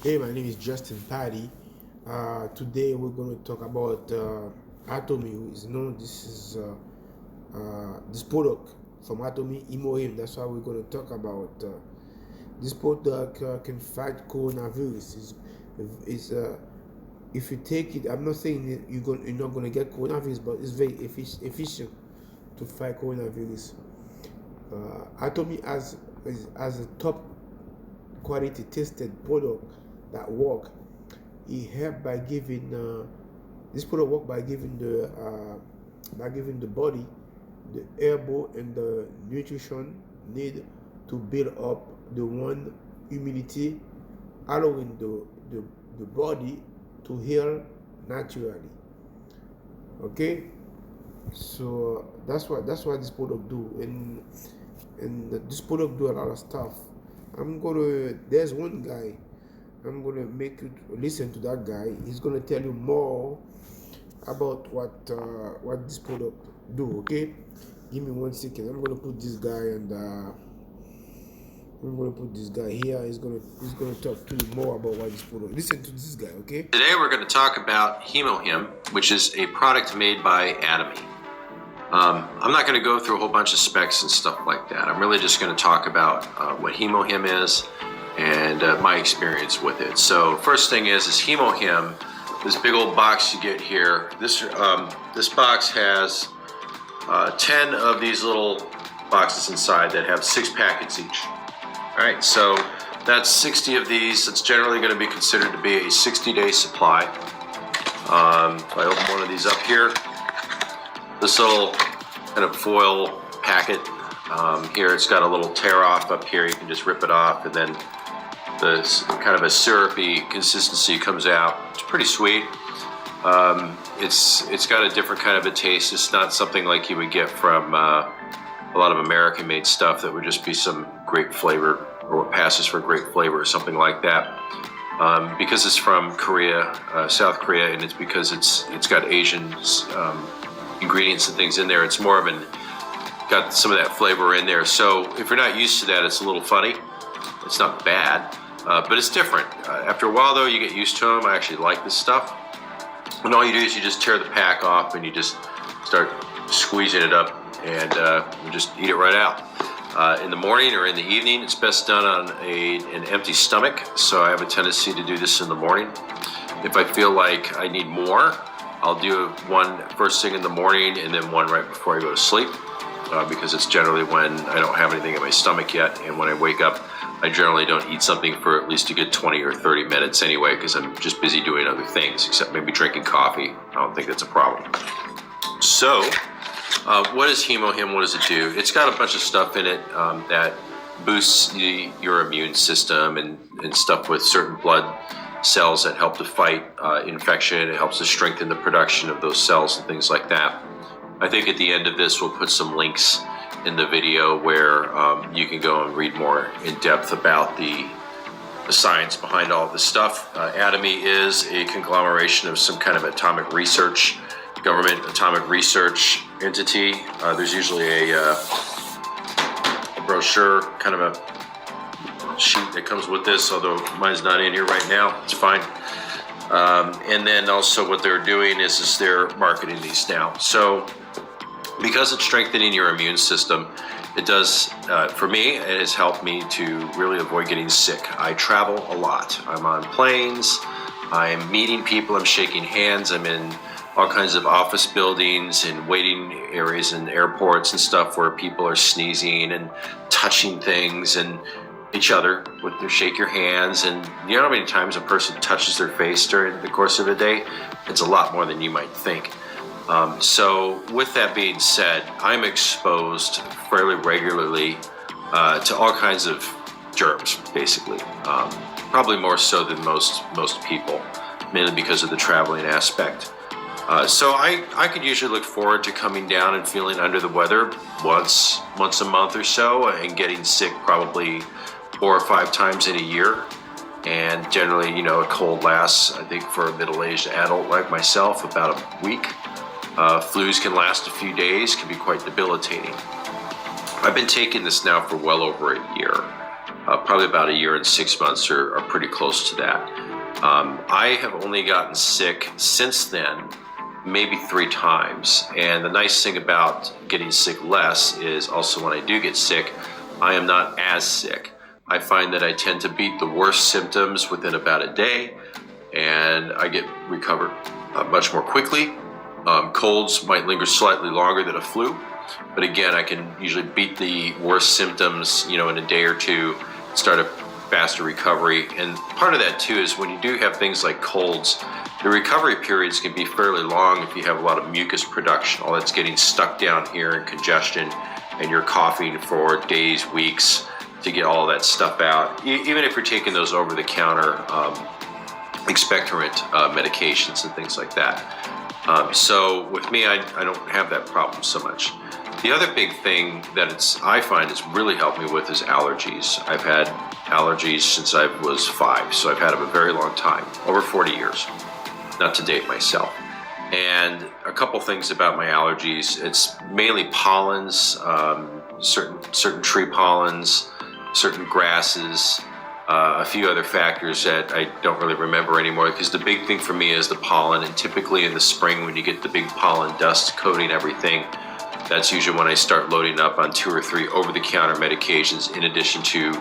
Hey, my name is Justin Paddy. Today we're going to talk about Atomy, who is known. This is this product from Atomy, Imoim. That's why we're going to talk about this product can fight coronavirus. If you take it, I'm not saying that you're not going to get coronavirus, but it's very efficient to fight coronavirus. Atomy as a top quality tested product that work. It helped by giving this product work by giving the body the airborne and the nutrition need to build up the one immunity, allowing the body to heal naturally. Okay, so that's what this product do, and this product do a lot of stuff. There's one guy, I'm gonna make you listen to that guy. He's gonna tell you more about what this product do. Okay, give me 1 second. I'm gonna put this guy here. He's gonna talk to you more about what this product. Listen to this guy. Okay. Today we're going to talk about Hemohim, which is a product made by Atomy. I'm not going to go through a whole bunch of specs and stuff like that. I'm really just going to talk about what Hemohim is and my experience with it. So first thing is Hemohim, this big old box you get here. This box has 10 of these little boxes inside that have 6 packets each. All right, so that's 60 of these. It's generally going to be considered to be a 60-day supply. If I open one of these up here, this little kind of foil packet here, it's got a little tear off up here. You can just rip it off, and then the kind of a syrupy consistency comes out. It's pretty sweet. It's got a different kind of a taste. It's not something like you would get from a lot of American-made stuff that would just be some grape flavor or what passes for grape flavor or something like that. Because it's from Korea, South Korea, and it's because it's got Asian ingredients and things in there. It's more of got some of that flavor in there. So if you're not used to that, it's a little funny. It's not bad, but it's different. After a while though, you get used to them. I actually like this stuff. And all you do is you just tear the pack off and you just start squeezing it up and you just eat it right out. In the morning or in the evening, it's best done on an empty stomach. So I have a tendency to do this in the morning. If I feel like I need more, I'll do one first thing in the morning and then one right before I go to sleep, because it's generally when I don't have anything in my stomach yet. And when I wake up, I generally don't eat something for at least a good 20 or 30 minutes anyway, because I'm just busy doing other things, except maybe drinking coffee. I don't think that's a problem. So what is Hemohim? What does it do? It's got a bunch of stuff in it that boosts your immune system and stuff with certain blood cells that help to fight infection. It helps to strengthen the production of those cells and things like that. I think at the end of this, we'll put some links in the video where you can go and read more in depth about the science behind all of this stuff. Atomy is a conglomeration of some kind of atomic research, government atomic research entity. There's usually a brochure, kind of a sheet that comes with this, although mine's not in here right now. It's fine. And then also what they're doing is they're marketing these now. So because it's strengthening your immune system, it does, for me, it has helped me to really avoid getting sick. I travel a lot. I'm on planes, I'm meeting people, I'm shaking hands, I'm in all kinds of office buildings and waiting areas in airports and stuff where people are sneezing and touching things and each other with their shake your hands. And you know how many times a person touches their face during the course of a day? It's a lot more than you might think. So with that being said, I'm exposed fairly regularly to all kinds of germs, basically. Probably more so than most people, mainly because of the traveling aspect. So I could usually look forward to coming down and feeling under the weather once a month or so, and getting sick probably 4 or 5 times in a year. And generally, you know, a cold lasts, I think, for a middle-aged adult like myself, about a week. Flus can last a few days, can be quite debilitating. I've been taking this now for well over a year. Probably about a year and 6 months or pretty close to that. I have only gotten sick since then, maybe 3 times. And the nice thing about getting sick less is also when I do get sick, I am not as sick. I find that I tend to beat the worst symptoms within about a day, and I get recovered much more quickly. Colds might linger slightly longer than a flu, but again, I can usually beat the worst symptoms, in a day or two, start a faster recovery. And part of that too is when you do have things like colds, the recovery periods can be fairly long if you have a lot of mucus production, all that's getting stuck down here in congestion, and you're coughing for days, weeks to get all that stuff out. Even if you're taking those over-the-counter expectorant medications and things like that. So with me, I don't have that problem so much. The other big thing that I find has really helped me with is allergies. I've had allergies since I was 5, so I've had them a very long time, over 40 years, not to date myself. And a couple things about my allergies: it's mainly pollens, certain tree pollens, certain grasses, a few other factors that I don't really remember anymore, because the big thing for me is the pollen. And typically in the spring, when you get the big pollen dust coating everything, that's usually when I start loading up on 2 or 3 over-the-counter medications, in addition to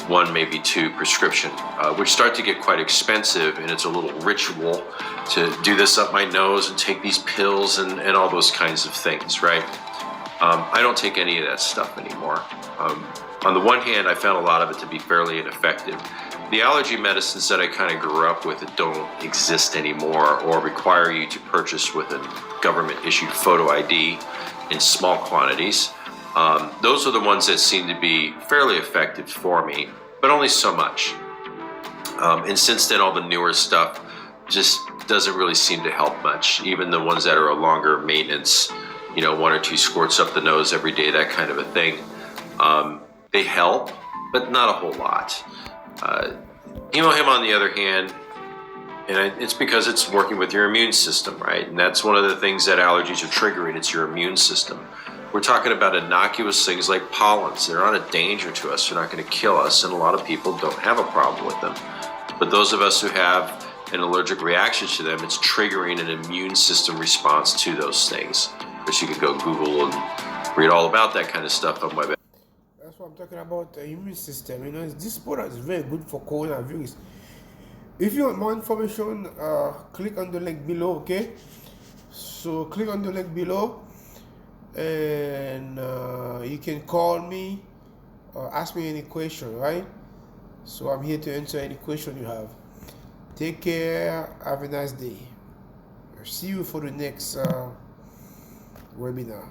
1, maybe 2 prescription, which start to get quite expensive. And it's a little ritual to do this up my nose and take these pills and all those kinds of things, right? I don't take any of that stuff anymore. On the one hand, I found a lot of it to be fairly ineffective. The allergy medicines that I kind of grew up with that don't exist anymore, or require you to purchase with a government-issued photo ID in small quantities, those are the ones that seem to be fairly effective for me, but only so much. And since then, all the newer stuff just doesn't really seem to help much. Even the ones that are a longer maintenance, 1 or 2 squirts up the nose every day, that kind of a thing. They help, but not a whole lot. Him, on the other hand, and it's because it's working with your immune system, right? And that's one of the things that allergies are triggering. It's your immune system. We're talking about innocuous things like pollens. They're not a danger to us. They're not going to kill us, and a lot of people don't have a problem with them. But those of us who have an allergic reaction to them, it's triggering an immune system response to those things. Which you can go Google and read all about that kind of stuff on my website. That's what I'm talking about, the immune system. This product is very good for coronavirus. If you want more information, click on the link below, okay? So click on the link below, and you can call me or ask me any question, right? So I'm here to answer any question you have. Take care, have a nice day. See you for the next webinar.